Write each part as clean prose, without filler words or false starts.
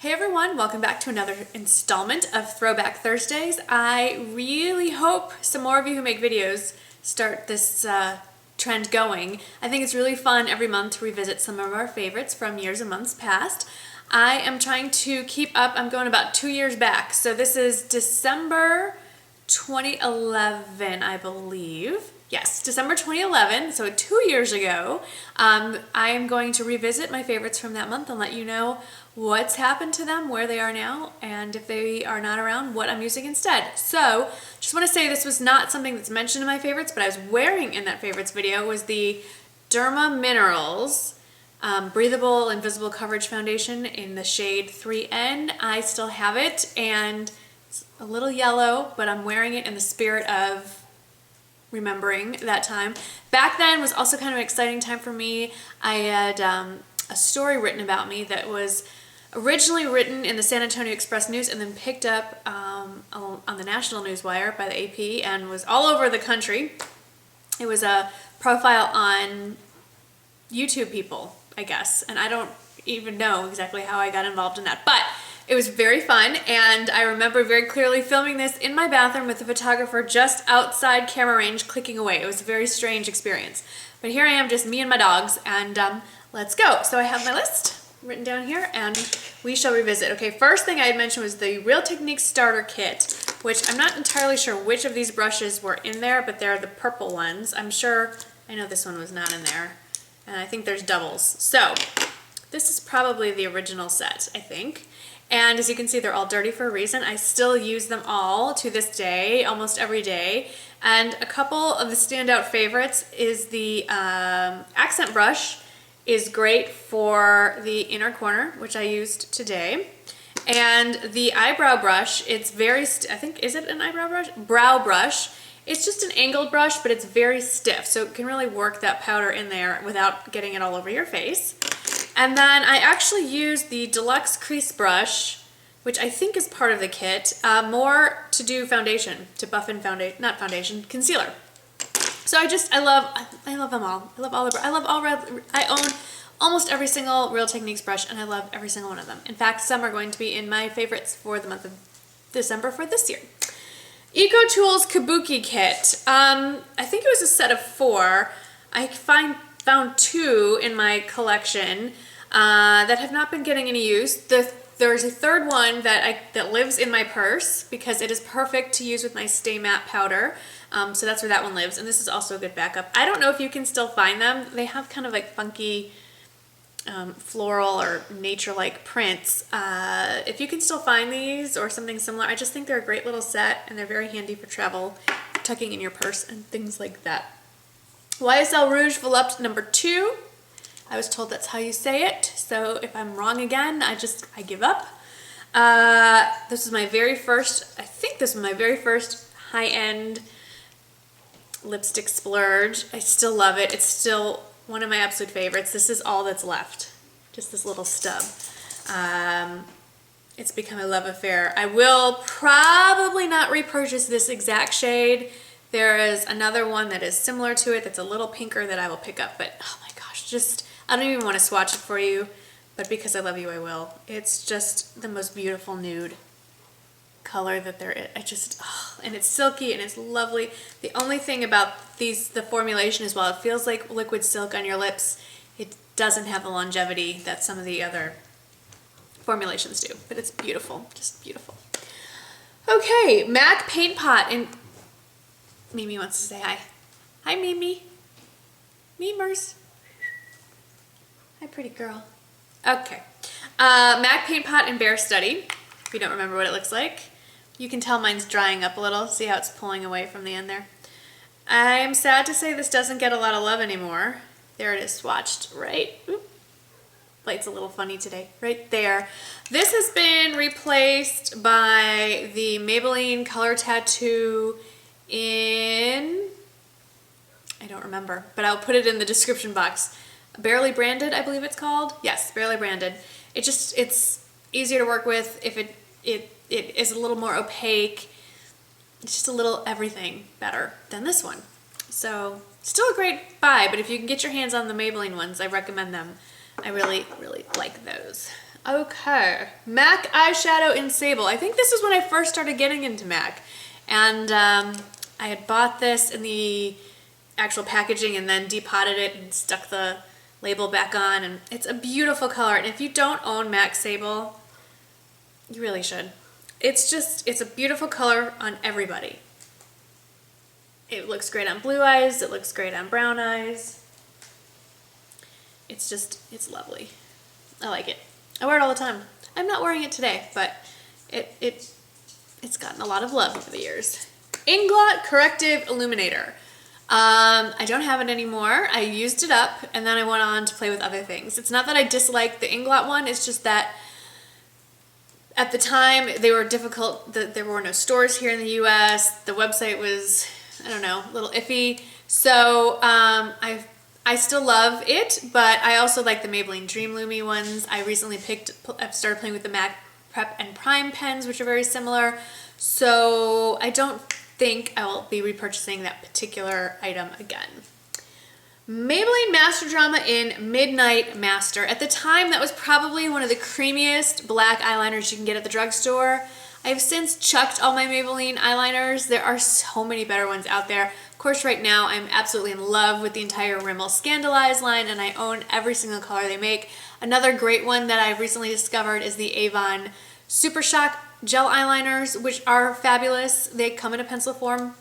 Hey everyone, welcome back to another installment of Throwback Thursdays. I really hope some more of you who make videos start this trend going. I think it's really fun every month to revisit some of our favorites from years and months past. I am trying to keep up. I'm going about 2 years back. So this is December 2011, I believe. Yes, December 2011, so 2 years ago. I am going to revisit my favorites from that month and let you know what's happened to them, where they are now, and if they are not around, what I'm using instead. So, just want to say this was not something that's mentioned in my favorites, but I was wearing in that favorites video was the Derma Minerals Breathable Invisible Coverage Foundation in the shade 3N. I still have it, and it's a little yellow, but I'm wearing it in the spirit of remembering that time. Back then was also kind of an exciting time for me. I had a story written about me that was originally written in the San Antonio Express News and then picked up on the National Newswire by the AP and was all over the country. It was a profile on YouTube people, I guess, and I don't even know exactly how I got involved in that, but it was very fun, and I remember very clearly filming this in my bathroom with the photographer just outside camera range clicking away. It was a very strange experience. But here I am, just me and my dogs, and let's go. So I have my list written down here, and we shall revisit. Okay, first thing I had mentioned was the Real Techniques Starter Kit, which I'm not entirely sure which of these brushes were in there, but they're the purple ones. I'm sure, I know this one was not in there, and I think there's doubles. So this is probably the original set, I think. And as you can see, they're all dirty for a reason. I still use them all to this day, almost every day. And a couple of the standout favorites is the accent brush is great for the inner corner, which I used today. And the eyebrow brush, it's very, I think, is it an eyebrow brush? Brow brush. It's just an angled brush, but it's very stiff, so it can really work that powder in there without getting it all over your face. And then I actually used the Deluxe Crease Brush, which I think is part of the kit, more to do foundation, to buff in foundation, not foundation, concealer. So I love them all. I own almost every single Real Techniques brush, and I love every single one of them. In fact, some are going to be in my favorites for the month of December for this year. EcoTools Kabuki Kit. I think it was a set of 4. I found 2 in my collection that have not been getting any use. There's a third one that lives in my purse because it is perfect to use with my Stay Matte powder. So that's where that one lives, and this is also a good backup. I don't know if you can still find them. They have kind of like funky floral or nature-like prints. If you can still find these or something similar, I just think they're a great little set, and they're very handy for travel, tucking in your purse and things like that. YSL Rouge Volupte number 2. I was told that's how you say it, so if I'm wrong again, I give up. This was my very first, I think this was my very first high-end lipstick splurge. I still love it. It's still one of my absolute favorites. This is all that's left, just this little stub. It's become a love affair. I will probably not repurchase this exact shade. There is another one that is similar to it that's a little pinker that I will pick up, but oh my gosh, I don't even want to swatch it for you, but because I love you, I will. It's just the most beautiful nude color that there is. And it's silky and it's lovely. The only thing about the formulation is while it feels like liquid silk on your lips, it doesn't have the longevity that some of the other formulations do, but it's beautiful, just beautiful. Okay, MAC Paint Pot, and Mimi wants to say hi. Hi, Mimi. Memers. Hi, pretty girl. Okay. MAC Paint Pot and Bear Study. If you don't remember what it looks like. You can tell mine's drying up a little. See how it's pulling away from the end there? I'm sad to say this doesn't get a lot of love anymore. There it is swatched, right? Oop. Light's a little funny today. Right there. This has been replaced by the Maybelline Color Tattoo in, I don't remember, but I'll put it in the description box. Barely Branded, I believe it's called. Yes, Barely Branded. It's easier to work with if it is a little more opaque. It's just a little everything better than this one. So still a great buy, but if you can get your hands on the Maybelline ones, I recommend them. I really, really like those. Okay, MAC eyeshadow in Sable. I think this is when I first started getting into MAC. And I had bought this in the actual packaging and then depotted it and stuck the label back on. And it's a beautiful color. And if you don't own MAC Sable, you really should. It's a beautiful color on everybody. It looks great on blue eyes. It looks great on brown eyes. It's lovely. I like it. I wear it all the time. I'm not wearing it today, but it's gotten a lot of love over the years. Inglot Corrective Illuminator. I don't have it anymore. I used it up and then I went on to play with other things. It's not that I dislike the Inglot one, it's just that at the time they were difficult. There were no stores here in the US. The website was, I don't know, a little iffy. So I still love it, but I also like the Maybelline Dream Lumi ones. I recently started playing with the MAC Prep and Prime pens, which are very similar. So I don't think I will be repurchasing that particular item again. Maybelline Master Drama in Midnight Master. At the time, that was probably one of the creamiest black eyeliners you can get at the drugstore. I've since chucked all my Maybelline eyeliners. There are so many better ones out there. Of course, right now I'm absolutely in love with the entire Rimmel Scandalize line and I own every single color they make. Another great one that I recently discovered is the Avon Super Shock gel eyeliners, which are fabulous. They come in a pencil form.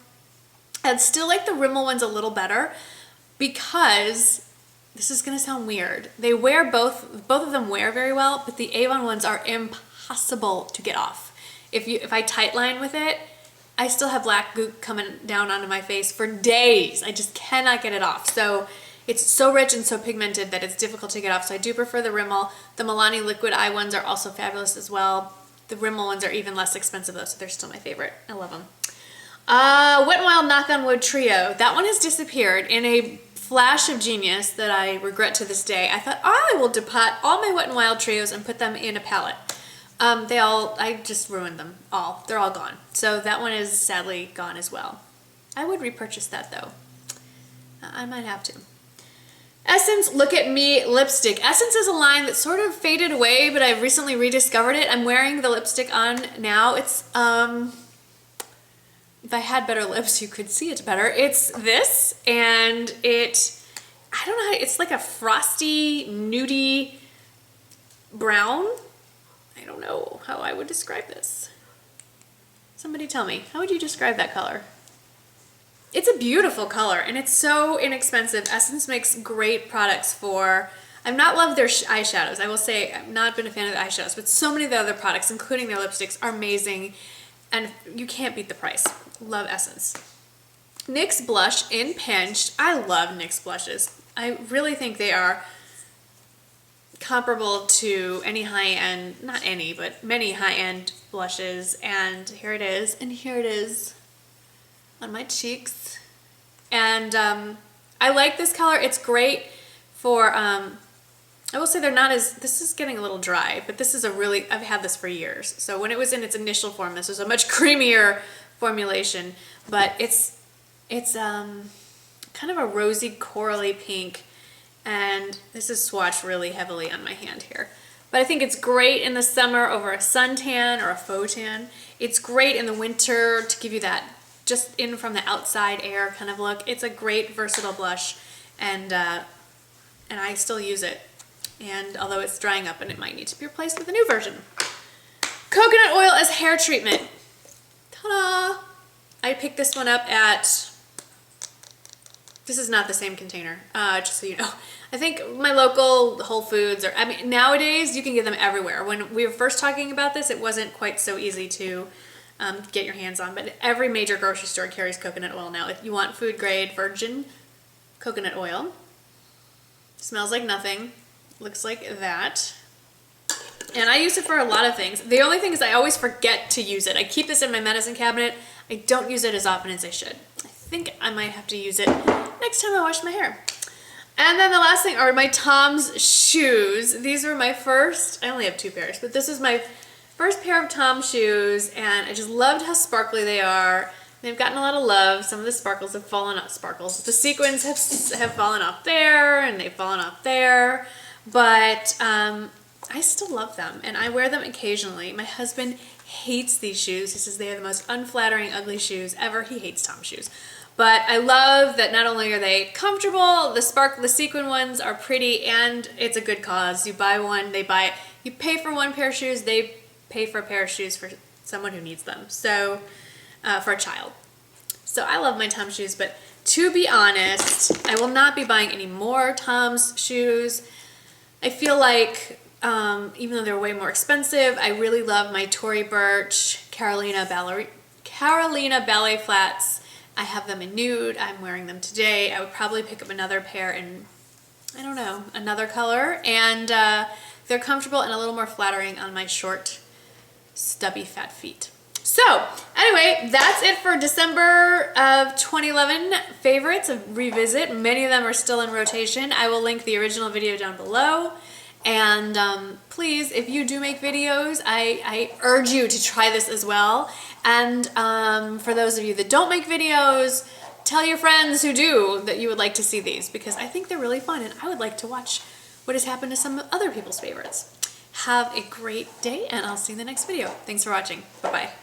I'd still like the Rimmel ones a little better because, this is gonna sound weird, they wear both of them wear very well, but the Avon ones are impossible to get off. If I tight line with it, I still have black goop coming down onto my face for days. I just cannot get it off. So it's so rich and so pigmented that it's difficult to get off. So I do prefer the Rimmel. The Milani liquid eye ones are also fabulous as well. The Rimmel ones are even less expensive though, so they're still my favorite. I love them. Wet n Wild Knock on Wood Trio. That one has disappeared in a flash of genius that I regret to this day. I thought, I will depot all my Wet n Wild trios and put them in a palette. I just ruined them all. They're all gone. So that one is sadly gone as well. I would repurchase that though. I might have to. Essence Look at Me lipstick. Essence is a line that sort of faded away, but I've recently rediscovered it. I'm wearing the lipstick on now. It's, if I had better lips, you could see it better. It's this, and I don't know, it's like a frosty, nudie brown. I don't know how I would describe this. Somebody tell me, how would you describe that color? It's a beautiful color and it's so inexpensive. Essence makes great products for, I've not loved their eyeshadows. I will say I've not been a fan of the eyeshadows, but so many of the other products, including their lipsticks, are amazing and you can't beat the price. Love Essence. NYX blush in Pinched. I love NYX blushes. I really think they are comparable to any high-end, not any, but many high-end blushes. And here it is, and here it is on my cheeks. And I like this color. It's great for, I will say they're not as, this is getting a little dry, but this is a really, I've had this for years. So when it was in its initial form, this was a much creamier formulation, but it's kind of a rosy corally pink. And this is swatched really heavily on my hand here. But I think it's great in the summer over a suntan or a faux tan. It's great in the winter to give you that just in from the outside air kind of look. It's a great versatile blush, and I still use it. And although it's drying up and it might need to be replaced with a new version. Coconut oil as hair treatment. Ta-da! I picked this one up at, this is not the same container, just so you know. I think my local Whole Foods, or I mean, nowadays you can get them everywhere. When we were first talking about this, it wasn't quite so easy to get your hands on, but every major grocery store carries coconut oil now. If you want food grade virgin coconut oil, smells like nothing, looks like that. And I use it for a lot of things. The only thing is I always forget to use it. I keep this in my medicine cabinet. I don't use it as often as I should. I think I might have to use it next time I wash my hair. And then the last thing are my Tom's shoes. These were my first, I only have 2 pairs, but this is my first pair of Tom's shoes, and I just loved how sparkly they are. They've gotten a lot of love. Some of the sparkles have fallen off. The sequins have fallen off there, and they've fallen off there. But I I still love them and I wear them occasionally. My husband hates these shoes. He says they are the most unflattering, ugly shoes ever. He hates Tom shoes. But I love that not only are they comfortable, the sequin ones are pretty, and it's a good cause. You buy one, they buy it. You pay for one pair of shoes, they pay for a pair of shoes for someone who needs them. So, for a child. So I love my Tom shoes, but to be honest, I will not be buying any more Tom's shoes. I feel like, even though they're way more expensive, I really love my Tory Burch Carolina Ballet Flats. I have them in nude. I'm wearing them today. I would probably pick up another pair in, I don't know, another color. And they're comfortable and a little more flattering on my short, stubby, fat feet. So, anyway, that's it for December of 2011 favorites of Revisit. Many of them are still in rotation. I will link the original video down below. And please, if you do make videos, I urge you to try this as well. And for those of you that don't make videos, tell your friends who do that you would like to see these, because I think they're really fun and I would like to watch what has happened to some other people's favorites. Have a great day and I'll see you in the next video. Thanks for watching. Bye-bye.